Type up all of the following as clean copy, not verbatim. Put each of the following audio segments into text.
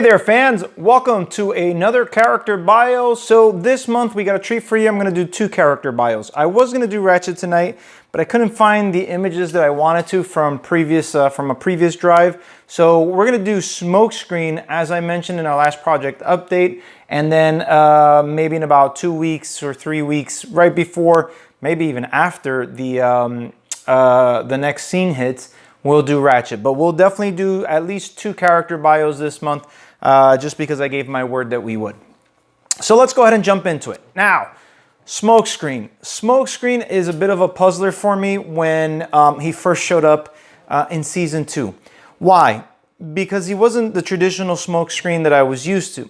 Hey there fans, welcome to another character bio. So this month we got a treat for you. I'm going to do 2 character bios. I was going to do Ratchet tonight, but I couldn't find the images that I wanted to from a previous drive. So we're going to do Smokescreen, as I mentioned in our last project update, and then maybe in about 2 weeks or 3 weeks, right before, maybe even after the next scene hits, we'll do Ratchet. But we'll definitely do at least 2 character bios this month, just because I gave my word that we would. So let's go ahead and jump into it. Now, Smokescreen. Smokescreen is a bit of a puzzler for me when he first showed up in Season 2. Why? Because he wasn't the traditional Smokescreen that I was used to.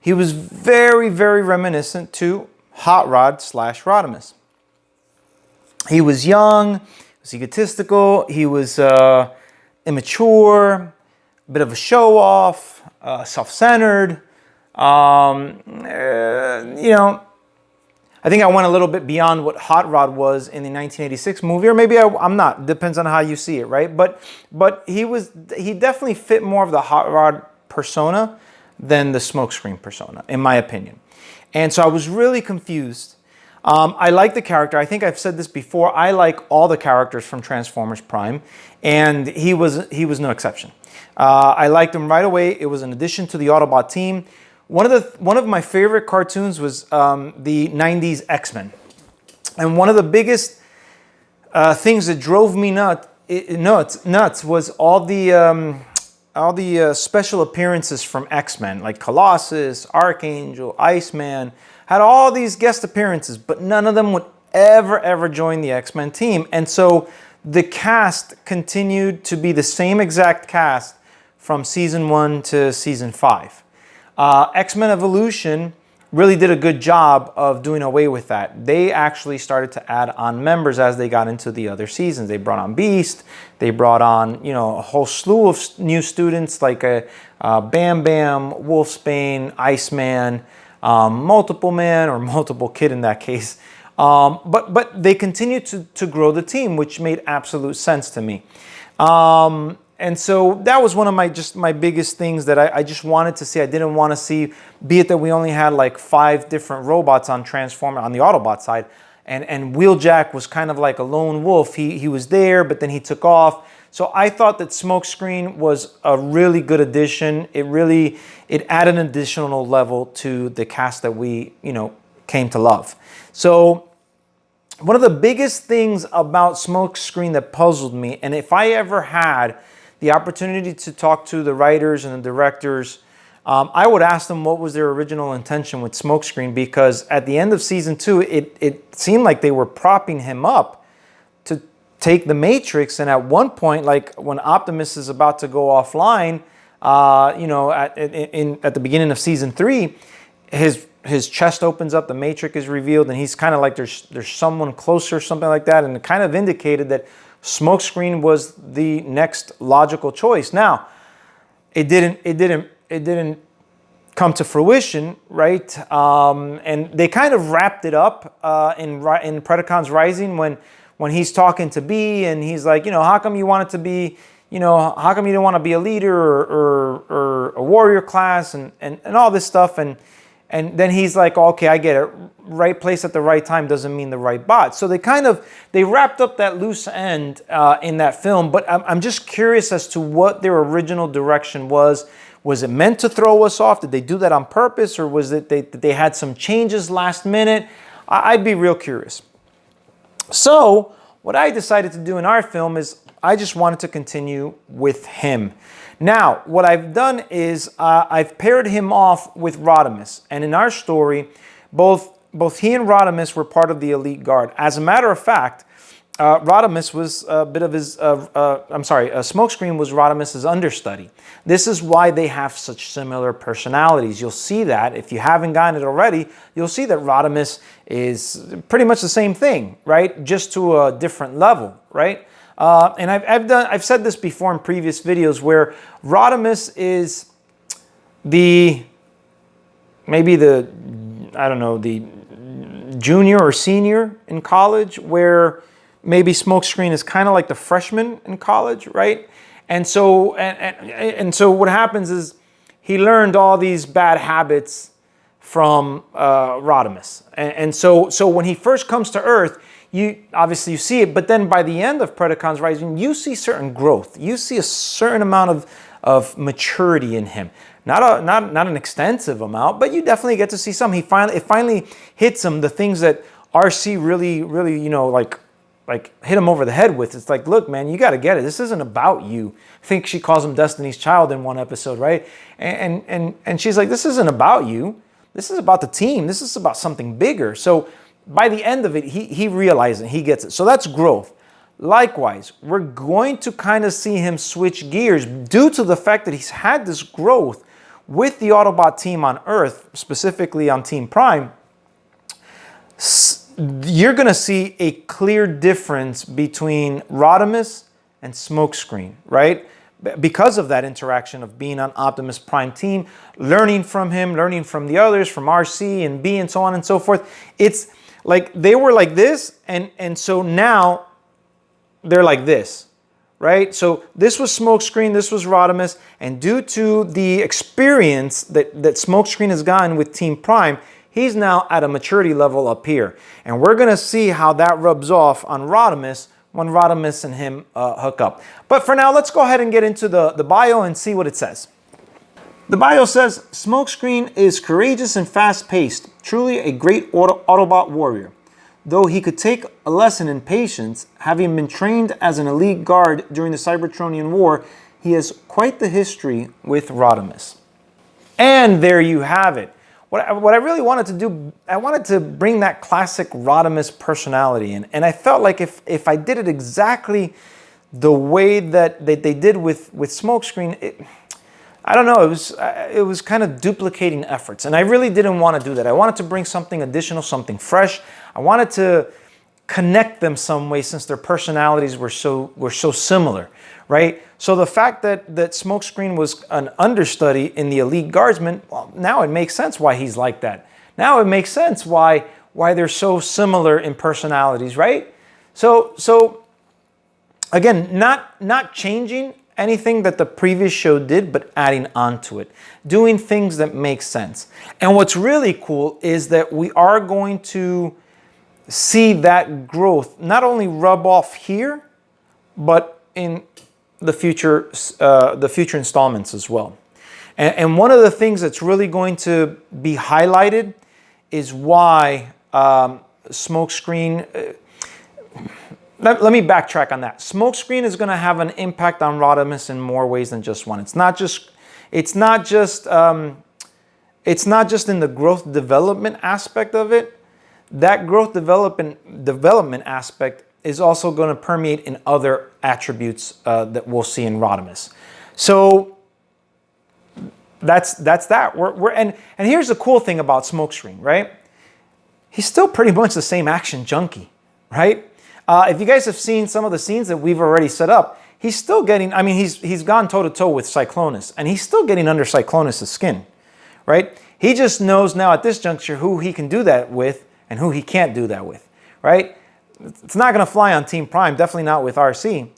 He was very, very reminiscent to Hot Rod / Rodimus. He was young, was egotistical, he was immature, a bit of a show-off, self-centered. I think I went a little bit beyond what Hot Rod was in the 1986 movie, or maybe I'm not. Depends on how you see it, right? But he definitely fit more of the Hot Rod persona than the Smokescreen persona, in my opinion. And so I was really confused. I like the character. I think I've said this before. I like all the characters from Transformers Prime, and he was no exception. I liked him right away. It was an addition to the Autobot team. One of my favorite cartoons was the 90s X-Men, and one of the biggest things that drove me nuts was all the special appearances from X-Men, like Colossus, Archangel, Iceman. Had all these guest appearances, but none of them would ever join the X-Men team. And so the cast continued to be the same exact cast from Season 1 to Season 5. X-Men Evolution really did a good job of doing away with that. They actually started to add on members as they got into the other seasons. They brought on Beast. They brought on, a whole slew of new students like Bam Bam, Wolfsbane, Iceman, Multiple Man, or Multiple Kid in that case. But they continued to grow the team, which made absolute sense to me. And so that was one of my biggest things that I just wanted to see. I didn't want to see, be it that we only had like 5 different robots on Transformer on the Autobot side, and Wheeljack was kind of like a lone wolf. He was there, but then he took off. So I thought that Smokescreen was a really good addition. It added an additional level to the cast that we, came to love. So one of the biggest things about Smokescreen that puzzled me, and if I ever had the opportunity to talk to the writers and the directors, I would ask them what was their original intention with Smokescreen, because at the end of Season 2, it seemed like they were propping him up to take the Matrix, and at one point, like when Optimus is about to go offline, at the beginning of Season 3, his chest opens up, the Matrix is revealed, and he's kind of like there's someone closer, something like that, and it kind of indicated that Smokescreen was the next logical choice. Now, it didn't come to fruition, right? And they kind of wrapped it up in Predacons Rising when he's talking to B, and he's like, how come you wanted to be, how come you didn't want to be a leader or a warrior class and all this stuff, and then he's like, okay, I get it. Right place at the right time doesn't mean the right bot. So they wrapped up that loose end in that film, but I'm just curious as to what their original direction was. Was it meant to throw us off? Did they do that on purpose, or was it that they had some changes last minute? I'd be real curious. So what I decided to do in our film is I just wanted to continue with him. Now, what I've done is I've paired him off with Rodimus. And in our story, both he and Rodimus were part of the Elite Guard. As a matter of fact, Rodimus was a bit of his, Smokescreen was Rodimus's understudy. This is why they have such similar personalities. You'll see that, if you haven't gotten it already, you'll see that Rodimus is pretty much the same thing, right? Just to a different level, right? And I've said this before in previous videos, where Rodimus is the junior or senior in college, where maybe Smokescreen is kind of like the freshman in college, right? And so what happens is he learned all these bad habits from Rodimus. And so when he first comes to Earth, you obviously you see it, but then by the end of Predacons Rising, you see certain growth. You see a certain amount of maturity in him. Not an extensive amount, but you definitely get to see some. It finally hits him the things that RC really, you know, like hit him over the head with. It's like, look, man, you got to get it. This isn't about you. I think she calls him Destiny's Child in one episode, right? And she's like, this isn't about you. This is about the team. This is about something bigger. So by the end of it, he realizes it. He gets it. So that's growth. Likewise, we're going to kind of see him switch gears due to the fact that he's had this growth with the Autobot team on Earth, specifically on Team Prime. You're going to see a clear difference between Rodimus and Smokescreen, right? Because of that interaction of being on Optimus Prime team, learning from him, learning from the others, from RC and B and so on and so forth. It's like they were like this, and so now they're like this, right? So this was Smokescreen, this was Rodimus, and due to the experience that Smokescreen has gotten with Team Prime, he's now at a maturity level up here. And we're going to see how that rubs off on Rodimus when Rodimus and him hook up. But for now, let's go ahead and get into the bio and see what it says. The bio says, Smokescreen is courageous and fast-paced, truly a great Autobot warrior. Though he could take a lesson in patience, having been trained as an elite guard during the Cybertronian War, he has quite the history with Rodimus. And there you have it. What I really wanted to do, I wanted to bring that classic Rodimus personality in. And I felt like if I did it exactly the way that they did with Smokescreen, I don't know, it was kind of duplicating efforts. And I really didn't want to do that. I wanted to bring something additional, something fresh. I wanted to connect them some way since their personalities were so similar, right? So the fact that Smokescreen was an understudy in the Elite Guardsmen, well, now it makes sense why he's like that. Now it makes sense why they're so similar in personalities, right? So again, not changing anything that the previous show did, but adding on to it, doing things that make sense. And what's really cool is that we are going to see that growth not only rub off here, but in the future installments as well. And one of the things that's really going to be highlighted is why Smokescreen. Let me backtrack on that. Smokescreen is going to have an impact on Rodimus in more ways than just one. It's not just in the growth development aspect of it. That growth development aspect is also going to permeate in other attributes that we'll see in Rodimus. So that's that. And here's the cool thing about Smokescreen, right? He's still pretty much the same action junkie, right? If you guys have seen some of the scenes that we've already set up, he's still getting, I mean, he's gone toe-to-toe with Cyclonus, and he's still getting under Cyclonus' skin, right? He just knows now at this juncture who he can do that with and who he can't do that with, right? It's not going to fly on Team Prime, definitely not with RC,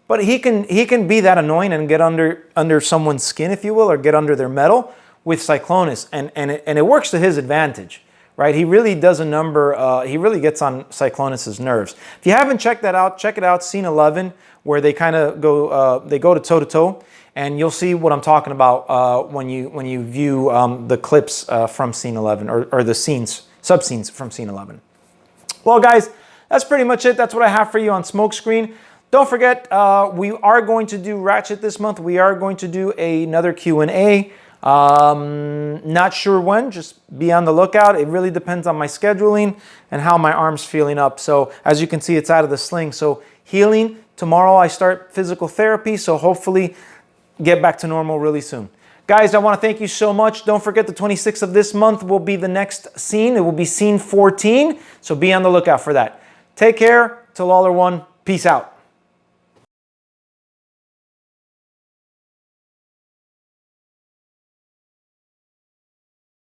but he can be that annoying and get under someone's skin, if you will, or get under their metal with Cyclonus, and it works to his advantage. Right, he really does a number. He really gets on Cyclonus' nerves. If you haven't checked that out, check it out. Scene 11, where they kind of go, they go to toe to toe, and you'll see what I'm talking about when you view the clips from Scene 11 or the sub scenes from Scene 11. Well, guys, that's pretty much it. That's what I have for you on Smokescreen. Don't forget, we are going to do Ratchet this month. We are going to do another Q&A. Not sure when, just be on the lookout. It really depends on my scheduling and how my arm's feeling up. So as you can see, it's out of the sling. So healing, tomorrow I start physical therapy. So hopefully get back to normal really soon. Guys, I want to thank you so much. Don't forget the 26th of this month will be the next scene. It will be scene 14. So be on the lookout for that. Take care. Till all are one. Peace out.